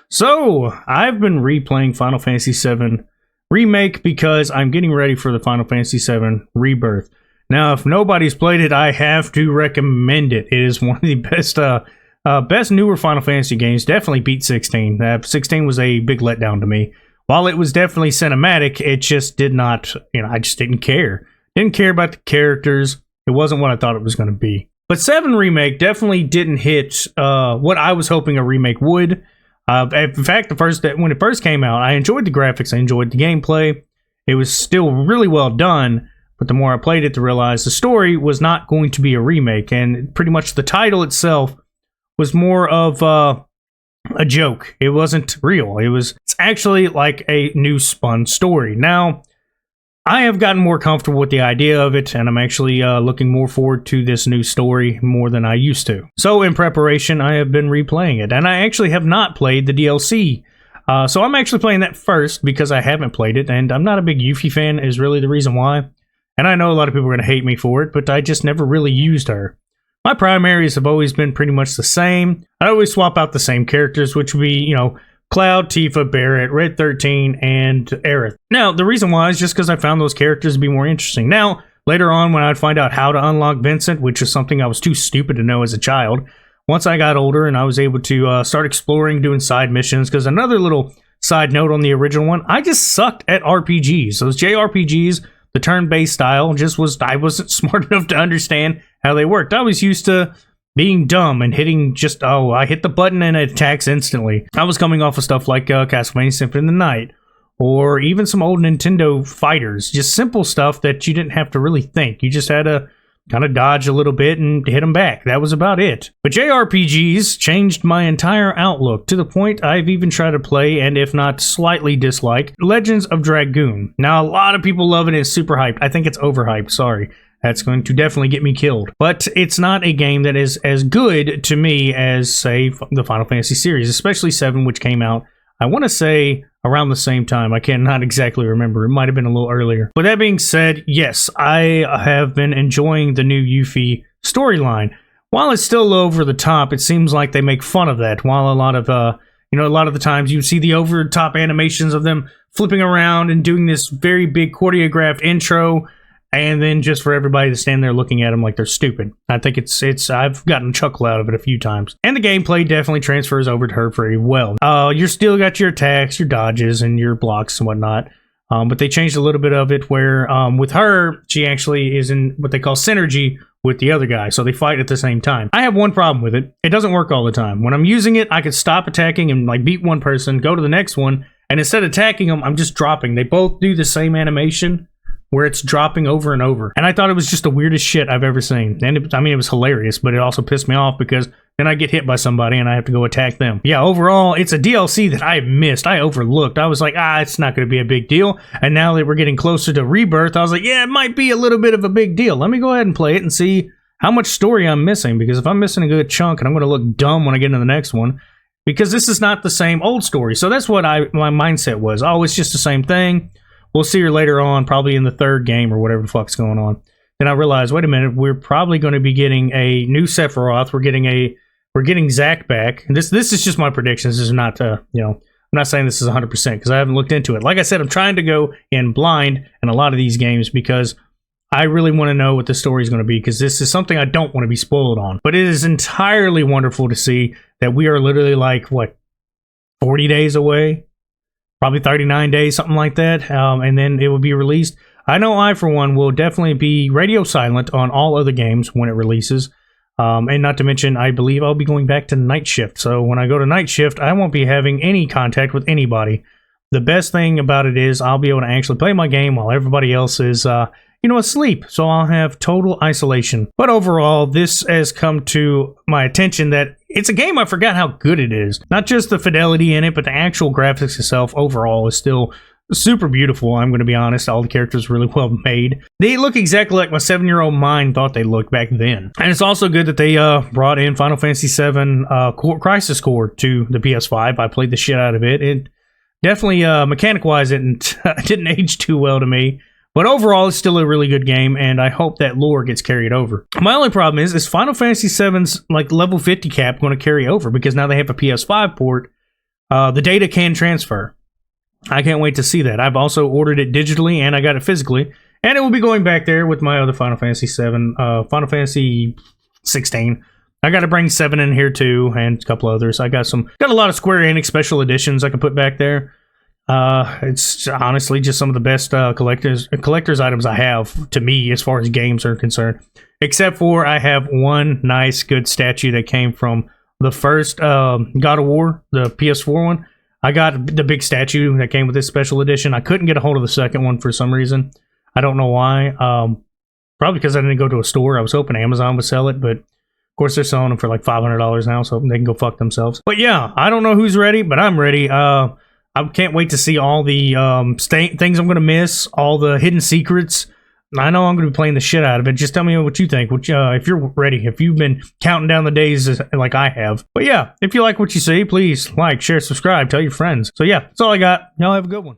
So, I've been replaying Final Fantasy VII Remake because I'm getting ready for the Final Fantasy VII Rebirth. Now, if nobody's played it, I have to recommend it. It is one of the best newer Final Fantasy games. Definitely beat 16. 16 was a big letdown to me. While it was definitely cinematic, it just did not, I just didn't care. Didn't care about the characters. It wasn't what I thought it was going to be. But 7 Remake definitely didn't hit what I was hoping a remake would. In fact, when it first came out, I enjoyed the graphics, I enjoyed the gameplay. It was still really well done, but the more I played it to realize the story was not going to be a remake, and pretty much the title itself was more of a joke. It wasn't real. It's actually like a new spun story. Now, I have gotten more comfortable with the idea of it, and I'm actually looking more forward to this new story more than I used to. So in preparation, I have been replaying it, and I actually have not played the DLC. So I'm actually playing that first because I haven't played it, and I'm not a big Yuffie fan is really the reason why. And I know a lot of people are going to hate me for it, but I just never really used her. My primaries have always been pretty much the same. I always swap out the same characters, which would be, Cloud, Tifa, Barret, Red 13, and Aerith. Now, the reason why is just because I found those characters to be more interesting. Now, later on when I'd find out how to unlock Vincent, which is something I was too stupid to know as a child, once I got older and I was able to start exploring, doing side missions, because another little side note on the original one, I just sucked at RPGs. Those JRPGs, the turn-based style, I wasn't smart enough to understand how they worked. I was used to being dumb and hitting I hit the button and it attacks instantly. I was coming off of stuff like Castlevania Symphony of the Night, or even some old Nintendo fighters. Just simple stuff that you didn't have to really think. You just had to kind of dodge a little bit and hit them back. That was about it. But JRPGs changed my entire outlook to the point I've even tried to play, and if not slightly dislike, Legends of Dragoon. Now, a lot of people love it. It's super hyped. I think it's overhyped. Sorry. That's going to definitely get me killed. But it's not a game that is as good to me as, say, the Final Fantasy series, especially 7, which came out, I want to say, around the same time. I cannot exactly remember. It might have been a little earlier. With that being said, yes, I have been enjoying the new Yuffie storyline. While it's still over the top, it seems like they make fun of that. While a lot of the times you see the over-the-top animations of them flipping around and doing this very big choreographed intro, and then just for everybody to stand there looking at them like they're stupid. I think I've gotten a chuckle out of it a few times. And the gameplay definitely transfers over to her very well. You're still got your attacks, your dodges, and your blocks and whatnot. But they changed a little bit of it where with her, she actually is in what they call synergy with the other guy. So they fight at the same time. I have one problem with it. It doesn't work all the time. When I'm using it, I could stop attacking and beat one person, go to the next one, and instead of attacking them, I'm just dropping. They both do the same animation, where it's dropping over and over. And I thought it was just the weirdest shit I've ever seen. And it was hilarious, but it also pissed me off because then I get hit by somebody and I have to go attack them. Yeah, overall, it's a DLC that I missed. I overlooked. I was like, it's not going to be a big deal. And now that we're getting closer to Rebirth, I was like, yeah, it might be a little bit of a big deal. Let me go ahead and play it and see how much story I'm missing. Because if I'm missing a good chunk and I'm going to look dumb when I get into the next one, because this is not the same old story. So that's what my mindset was. Oh, it's just the same thing. We'll see her later on, probably in the third game or whatever the fuck's going on. Then I realized, wait a minute, we're probably going to be getting a new Sephiroth. We're getting Zack back. And this is just my predictions. This is not, I'm not saying this is 100% because I haven't looked into it. Like I said, I'm trying to go in blind in a lot of these games because I really want to know what the story is going to be, because this is something I don't want to be spoiled on. But it is entirely wonderful to see that we are literally 40 days away? Probably 39 days, something like that, and then it will be released. I know I, for one, will definitely be radio silent on all other games when it releases. And not to mention, I believe I'll be going back to night shift. So when I go to night shift, I won't be having any contact with anybody. The best thing about it is I'll be able to actually play my game while everybody else is, asleep. So I'll have total isolation. But overall, this has come to my attention that it's a game I forgot how good it is. Not just the fidelity in it, but the actual graphics itself overall is still super beautiful. I'm going to be honest. All the characters are really well made. They look exactly like my 7-year-old mind thought they looked back then. And it's also good that they brought in Final Fantasy VII Crisis Core to the PS5. I played the shit out of it. It definitely, mechanic-wise, it didn't age too well to me. But overall, it's still a really good game, and I hope that lore gets carried over. My only problem is Final Fantasy VII's level 50 cap going to carry over? Because now they have a PS5 port, The data can transfer. I can't wait to see that. I've also ordered it digitally and I got it physically. And it will be going back there with my other Final Fantasy 7, Final Fantasy 16. I got to bring 7 in here too, and a couple others. I got a lot of Square Enix special editions I can put back there. It's honestly just some of the best collector's items I have, to me, as far as games are concerned. Except for I have one nice good statue that came from the first God of War, the PS4 one. I got the big statue that came with this special edition. I couldn't get a hold of the second one for some reason. I don't know why. Probably because I didn't go to a store. I was hoping Amazon would sell it, but of course they're selling them for like $500 now, so they can go fuck themselves. But yeah, I don't know who's ready, but I'm ready. I can't wait to see all the things I'm going to miss, all the hidden secrets. I know I'm going to be playing the shit out of it. Just tell me what you think. If you're ready, if you've been counting down the days like I have. But yeah, if you like what you see, please like, share, subscribe, tell your friends. So yeah, that's all I got. Y'all have a good one.